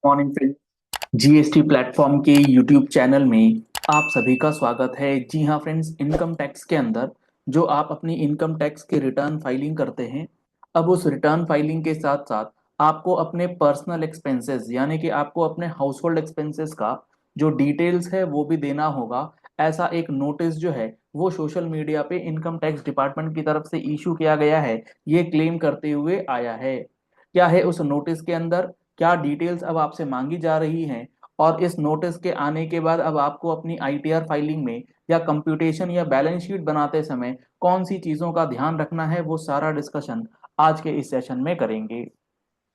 Morning friend. GST platform के YouTube channel में आप सभी का स्वागत है। जी हाँ फ्रेंड्स, इनकम टैक्स के अंदर जो आप अपनी इनकम टैक्स के रिटर्न फाइलिंग करते हैं, अब उस रिटर्न फाइलिंग के साथ साथ आपको अपने पर्सनल एक्सपेंसेस यानी कि आपको अपने हाउस होल्ड एक्सपेंसेस का जो डिटेल्स है वो भी देना होगा। ऐसा एक नोटिस जो है वो सोशल मीडिया पे इनकम टैक्स डिपार्टमेंट की तरफ से इशू किया गया है, ये क्लेम करते हुए आया है। क्या है उस नोटिस के अंदर, क्या डिटेल्स अब आपसे मांगी जा रही हैं, और इस नोटिस के आने के बाद अब आपको अपनी आईटीआर फाइलिंग में या कंप्यूटेशन या बैलेंस शीट बनाते समय कौन सी चीजों का ध्यान रखना है, वो सारा डिस्कशन आज के इस सेशन में करेंगे।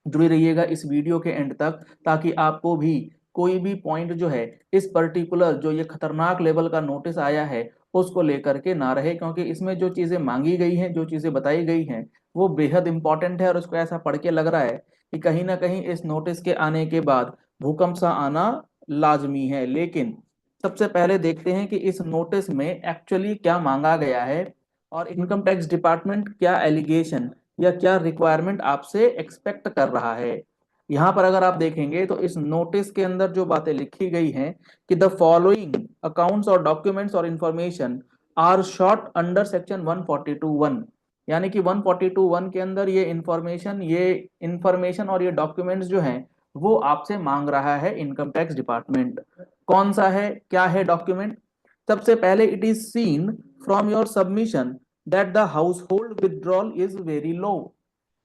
जुड़े रहिएगा इस वीडियो के एंड तक, ताकि आपको भी कोई भी पॉइंट जो है इस पर्टिकुलर जो ये खतरनाक लेवल का नोटिस आया है उसको लेकर के ना रहे, क्योंकि इसमें जो चीजें मांगी गई हैं, जो चीजें बताई गई हैं, वो बेहद इंपॉर्टेंट है। और उसको ऐसा पढ़ के लग रहा है कि कहीं ना कहीं इस नोटिस के आने के बाद भूकंप सा आना लाजमी है। लेकिन सबसे पहले देखते हैं कि इस नोटिस में एक्चुअली क्या मांगा गया है और इनकम टैक्स डिपार्टमेंट क्या एलिगेशन या क्या रिक्वायरमेंट आपसे एक्सपेक्ट कर रहा है। यहाँ पर अगर आप देखेंगे तो इस नोटिस के अंदर जो बातें लिखी गई हैं कि द फॉलोइंग अकाउंट्स और डॉक्यूमेंट्स और information are sought under section 142(1), यानी कि 142(1) के अंदर ये इंफॉर्मेशन और ये डॉक्यूमेंट्स जो हैं वो आपसे मांग रहा है इनकम टैक्स डिपार्टमेंट। कौन सा है, क्या है डॉक्यूमेंट? सबसे पहले, it is seen from your submission that the house hold withdrawal is very low,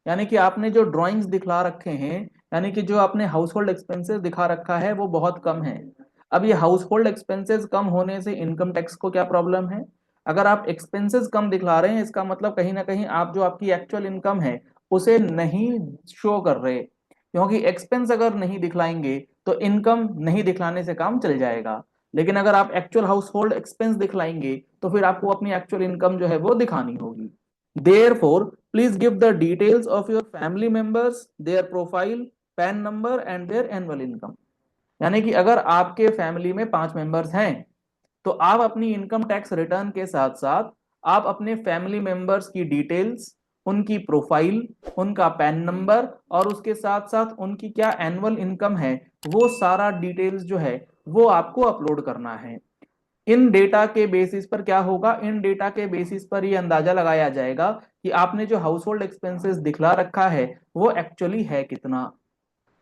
यानी कि आपने जो ड्राइंग्स दिखला रखे हैं, यानी कि जो आपने हाउस होल्ड एक्सपेंसेस दिखा रखा है वो बहुत कम है। अब ये हाउस होल्ड एक्सपेंसेस कम होने से इनकम टैक्स को क्या प्रॉब्लम है? अगर आप एक्सपेंसेस कम दिखला रहे हैं, इसका मतलब कहीं ना कहीं आप जो आपकी एक्चुअल इनकम है उसे नहीं शो कर रहे, क्योंकि एक्सपेंस अगर नहीं दिखलाएंगे तो इनकम नहीं दिखलाने से काम चल जाएगा। लेकिन अगर आप एक्चुअल हाउस होल्ड एक्सपेंस दिखलाएंगे तो फिर आपको अपनी एक्चुअल इनकम जो है वो दिखानी होगी। Therefore, please give the details of your family members, their profile, pan number and there annual income. यानी कि अगर आपके फैमिली में 5 मेंबर्स हैं तो आप अपनी इनकम टैक्स रिटर्न के साथ साथ आप अपने फैमिली मेंबर्स की डिटेल्स, उनकी प्रोफाइल, उनका पैन नंबर और उसके साथ साथ उनकी क्या एनुअल इनकम है, वो सारा डिटेल्स जो है वो आपको अपलोड करना है। इन डेटा के बेसिस पर क्या होगा, इन डेटा के बेसिस पर ये अंदाजा लगाया जाएगा कि आपने जो हाउस होल्ड एक्सपेंसेस दिखला रखा है वो एक्चुअली है कितना।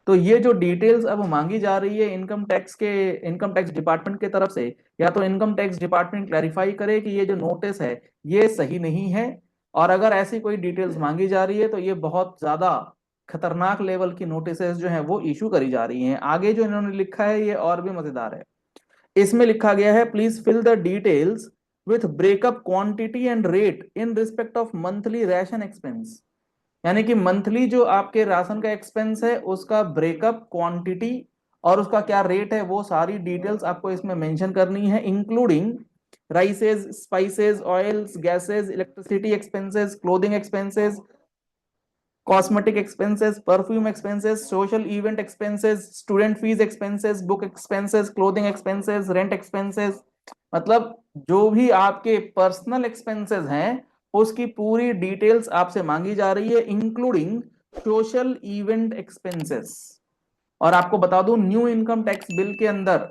तो ये जो डिटेल्स अब मांगी जा रही है इनकम टैक्स डिपार्टमेंट के तरफ से, या तो इनकम टैक्स डिपार्टमेंट क्लैरिफाई करे कि ये जो नोटिस है ये सही नहीं है, और अगर ऐसी कोई डिटेल्स मांगी जा रही है तो ये बहुत ज्यादा खतरनाक लेवल की नोटिस जो है वो इशू करी जा रही हैं। आगे जो इन्होंने लिखा है ये और भी मजेदार है। इसमें लिखा गया है, please fill the details with breakup quantity and rate in respect of monthly ration expense, यानी कि मंथली जो आपके राशन का एक्सपेंस है उसका ब्रेकअप क्वांटिटी और उसका क्या रेट है वो सारी डिटेल्स आपको इसमें मेंशन करनी है, including राइसेस, spices, oils, gases, electricity expenses, clothing expenses, cosmetic expenses, perfume expenses, social event expenses, student fees expenses, book expenses, clothing expenses, rent expenses. मतलब जो भी आपके पर्सनल एक्सपेंसेस हैं उसकी पूरी डिटेल्स आपसे मांगी जा रही है, इंक्लूडिंग सोशल इवेंट एक्सपेंसेस। और आपको बता दूं, न्यू इनकम टैक्स बिल के अंदर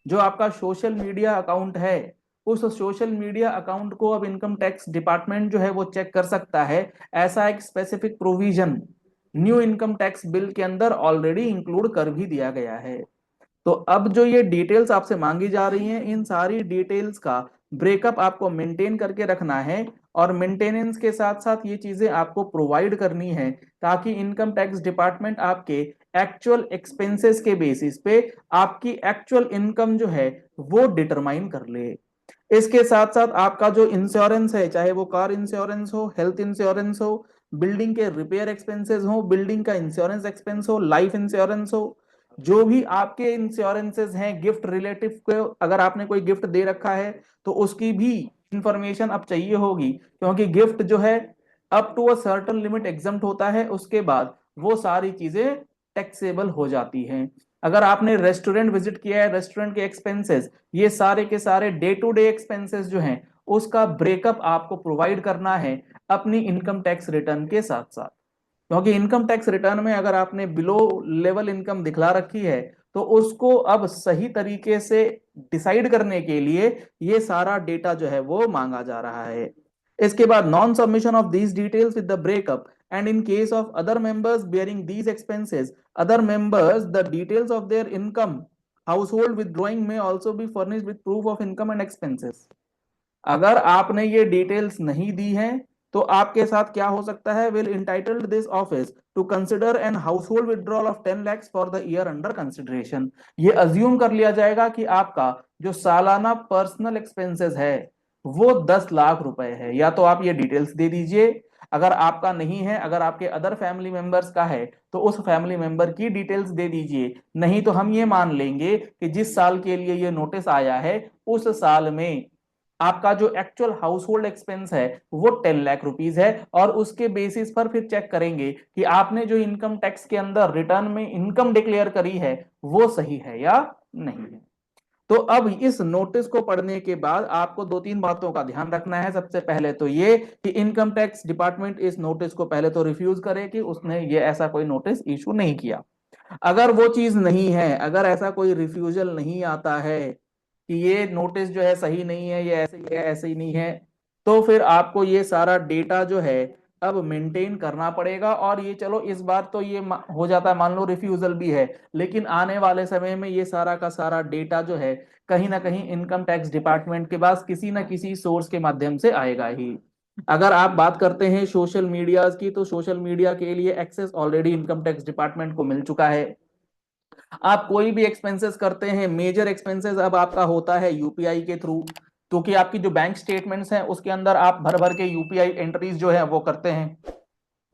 जो आपका सोशल मीडिया अकाउंट है, उस सोशल मीडिया अकाउंट को अब इनकम टैक्स डिपार्टमेंट जो है वो चेक कर सकता है। ऐसा एक specific provision new income tax bill के अंदर ऑलरेडी इंक्लूड कर भी दिया गया है। तो अब जो ये डिटेल्स आपसे मांगी जा रही हैं, इन सारी डिटेल्स का ब्रेकअप आपको मेंटेन करके रखना है, और मेंटेनेंस के साथ साथ ये चीजें आपको प्रोवाइड करनी है, ताकि इनकम टैक्स डिपार्टमेंट आपके एक्चुअल एक्सपेंसेस के बेसिस पे आपकी एक्चुअल इनकम जो है वो डिटरमाइन कर ले। इसके साथ साथ आपका जो इंश्योरेंस है, चाहे वो कार इंश्योरेंस हो, हेल्थ इंश्योरेंस हो, बिल्डिंग के रिपेयर एक्सपेंसेस हो, बिल्डिंग का इंश्योरेंस एक्सपेंस हो, लाइफ इंश्योरेंस हो, जो भी आपके इंश्योरेंसेस हैं गिफ्ट रिलेटिव को, अगर आपने कोई गिफ्ट दे रखा है तो उसकी भी इंफॉर्मेशन अब चाहिए होगी, क्योंकि गिफ्ट जो है up to a certain limit exempt होता है, उसके बाद वो सारी चीजें टैक्सेबल हो जाती हैं। अगर आपने रेस्टोरेंट विजिट किया है, रेस्टोरेंट के एक्सपेंसेस, ये सारे के सारे डे टू डे एक्सपेंसेस जो हैं उसका ब्रेकअप आपको प्रोवाइड करना है अपनी इनकम टैक्स रिटर्न के साथ साथ। क्योंकि इनकम टैक्स रिटर्न में अगर आपने बिलो लेवल इनकम दिखला रखी है तो उसको अब सही तरीके से डिसाइड करने के लिए ये सारा डेटा जो है वो मांगा जा रहा है। इसके बाद non submission of these details with the breakup and in case of other members bearing these expenses other members the details of their income household withdrawing may also be furnished with proof of income and expenses. अगर आपने ये details नहीं दी हैं तो आपके साथ क्या हो सकता है, will entitled this office to consider an household withdrawal of 10 lakhs for the year under consideration. ये अज्यूम कर लिया जाएगा कि आपका जो सालाना पर्सनल एक्सपेंसेस है वो 10 लाख रुपए है। या तो आप ये डिटेल्स दे दीजिए, अगर आपका नहीं है, अगर आपके अदर फैमिली मेंबर्स का है तो उस फैमिली मेंबर की डिटेल्स दे दीजिए। नहीं तो हम ये मान लेंगे कि जिस साल के लिए ये नोटिस आया है उस साल में आपका जो एक्चुअल हाउस होल्ड एक्सपेंस है वो 10 लाख रुपीज है, और उसके बेसिस पर फिर चेक करेंगे कि आपने जो इनकम टैक्स के अंदर रिटर्न में इनकम डिक्लेयर करी है वो सही है या नहीं है। तो अब इस नोटिस को पढ़ने के बाद आपको दो तीन बातों का ध्यान रखना है। सबसे पहले तो ये कि इनकम टैक्स डिपार्टमेंट इस नोटिस को पहले तो रिफ्यूज करे कि उसने ये ऐसा कोई नोटिस इशू नहीं किया। अगर वो चीज नहीं है, अगर ऐसा कोई रिफ्यूजल नहीं आता है कि ये नोटिस जो है सही नहीं है, ये ऐसे ही है, ऐसे ही नहीं है, तो फिर आपको ये सारा डेटा जो है अब मेंटेन करना पड़ेगा। और ये चलो इस बार तो ये हो जाता है, मान लो रिफ्यूजल भी है, लेकिन आने वाले समय में ये सारा का सारा डेटा जो है कहीं ना कहीं इनकम टैक्स डिपार्टमेंट के पास किसी ना किसी सोर्स के माध्यम से आएगा ही। अगर आप बात करते हैं सोशल मीडिया की, तो सोशल मीडिया के लिए access already income tax department को मिल चुका है। आप कोई भी एक्सपेंसेस करते हैं, मेजर एक्सपेंसेस अब आपका होता है यूपीआई के थ्रू, क्योंकि आपकी जो बैंक स्टेटमेंट्स हैं उसके अंदर आप भर भर के यूपीआई एंट्रीज जो है वो करते हैं।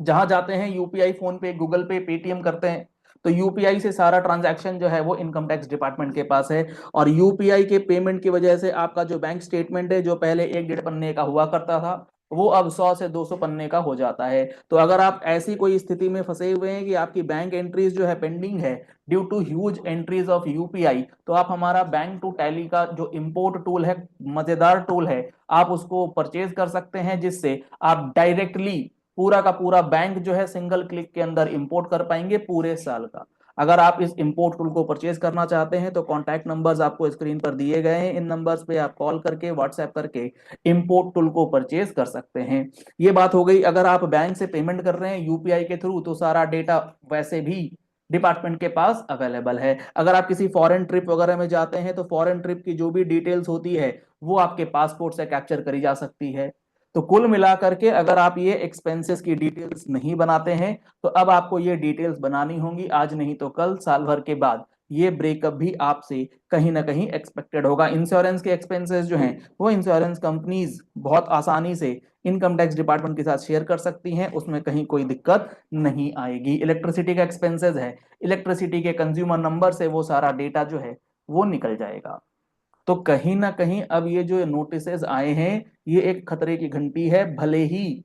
जहां जाते हैं यूपीआई, फोन पे, गूगल पे, पेटीएम करते हैं, तो यूपीआई से सारा ट्रांजैक्शन जो है वो इनकम टैक्स डिपार्टमेंट के पास है। और यूपीआई के पेमेंट की वजह से आपका जो बैंक स्टेटमेंट है जो पहले 1-1.5 पन्ने का हुआ करता था वो अब 100 से 200 पन्ने का हो जाता है। तो अगर आप ऐसी कोई स्थिति में फंसे हुए हैं कि आपकी बैंक एंट्रीज जो है पेंडिंग है due to huge entries of UPI, तो आप हमारा बैंक टू टैली का जो इंपोर्ट टूल है, मजेदार टूल है, आप उसको परचेज कर सकते हैं, जिससे आप डायरेक्टली पूरा का पूरा बैंक जो है सिंगल क्लिक के अंदर इंपोर्ट कर पाएंगे पूरे साल का। अगर आप इस इंपोर्ट टूल को परचेज करना चाहते हैं तो कॉन्टैक्ट नंबर्स आपको स्क्रीन पर दिए गए हैं, इन नंबर्स पे आप कॉल करके व्हाट्सएप करके इंपोर्ट टूल को परचेज कर सकते हैं। ये बात हो गई अगर आप बैंक से पेमेंट कर रहे हैं यूपीआई के थ्रू, तो सारा डेटा वैसे भी डिपार्टमेंट के पास अवेलेबल है। अगर आप किसी फॉरेन ट्रिप वगैरह में जाते हैं तो फॉरेन ट्रिप की जो भी डिटेल्स होती है वो आपके पासपोर्ट से कैप्चर करी जा सकती है। तो कुल मिलाकर के अगर आप ये एक्सपेंसेस की डिटेल्स नहीं बनाते हैं तो अब आपको ये डिटेल्स बनानी होंगी, आज नहीं तो कल, साल भर के बाद ये ब्रेकअप भी आपसे कहीं ना कहीं एक्सपेक्टेड होगा। इंश्योरेंस के एक्सपेंसेस जो हैं वो इंश्योरेंस कंपनीज बहुत आसानी से इनकम टैक्स डिपार्टमेंट के साथ शेयर कर सकती हैं, उसमें कहीं कोई दिक्कत नहीं आएगी। इलेक्ट्रिसिटी का एक्सपेंसेस है, इलेक्ट्रिसिटी के कंज्यूमर नंबर से वो सारा डेटा जो है वो निकल जाएगा। तो कहीं ना कहीं अब ये जो नोटिसेस आए हैं ये एक खतरे की घंटी है। भले ही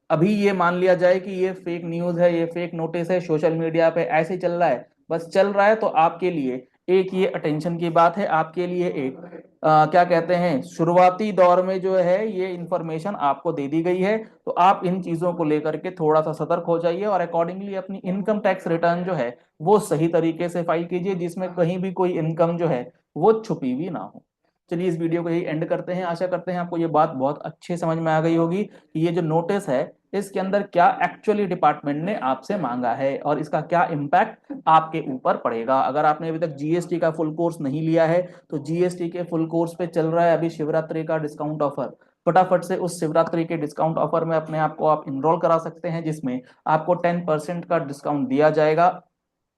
अभी ये मान लिया जाए कि ये फेक न्यूज है, ये फेक नोटिस है, सोशल मीडिया पे ऐसे चल रहा है, बस चल रहा है, तो आपके लिए एक ये अटेंशन की बात है, आपके लिए एक क्या कहते हैं, शुरुआती दौर में जो है ये इंफॉर्मेशन आपको दे दी गई है। तो आप इन चीजों को लेकर के थोड़ा सा सतर्क हो जाइए और अकॉर्डिंगली अपनी इनकम टैक्स रिटर्न जो है वो सही तरीके से फाइल कीजिए, जिसमें कहीं भी कोई इनकम जो है वो छुपी हुई ना हो। चलिए इस वीडियो को यही एंड करते हैं। आशा करते हैं आपको ये बात बहुत अच्छे समझ में आ गई होगी कि ये जो नोटिस है इसके अंदर क्या एक्चुअली डिपार्टमेंट ने आपसे मांगा है और इसका क्या इम्पैक्ट आपके ऊपर पड़ेगा। अगर आपने अभी तक जीएसटी का फुल कोर्स नहीं लिया है तो जीएसटी के फुल कोर्स पे चल रहा है अभी शिवरात्रि का डिस्काउंट ऑफर। फटाफट से उस शिवरात्रि के डिस्काउंट ऑफर में अपने आप को आप इनरोल करा सकते हैं, जिसमें आपको 10% का डिस्काउंट दिया जाएगा।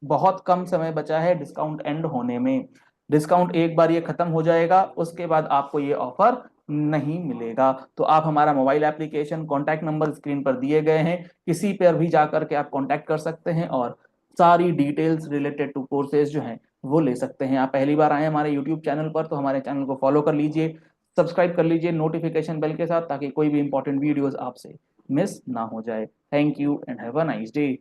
बहुत कम समय बचा है डिस्काउंट एंड होने में। डिस्काउंट एक बार ये खत्म हो जाएगा उसके बाद आपको ये ऑफर नहीं मिलेगा। तो आप हमारा mobile application, contact number screen पर दिए गए हैं, किसी पर भी जाकर के आप कॉन्टैक्ट कर सकते हैं और सारी डिटेल्स रिलेटेड टू कोर्सेज जो हैं वो ले सकते हैं। आप पहली बार आए हमारे यूट्यूब चैनल पर तो हमारे चैनल को फॉलो कर लीजिए, सब्सक्राइब कर लीजिए नोटिफिकेशन बेल के साथ, ताकि कोई भी इंपॉर्टेंट वीडियोस आपसे मिस ना हो जाए। Thank you and have a nice day.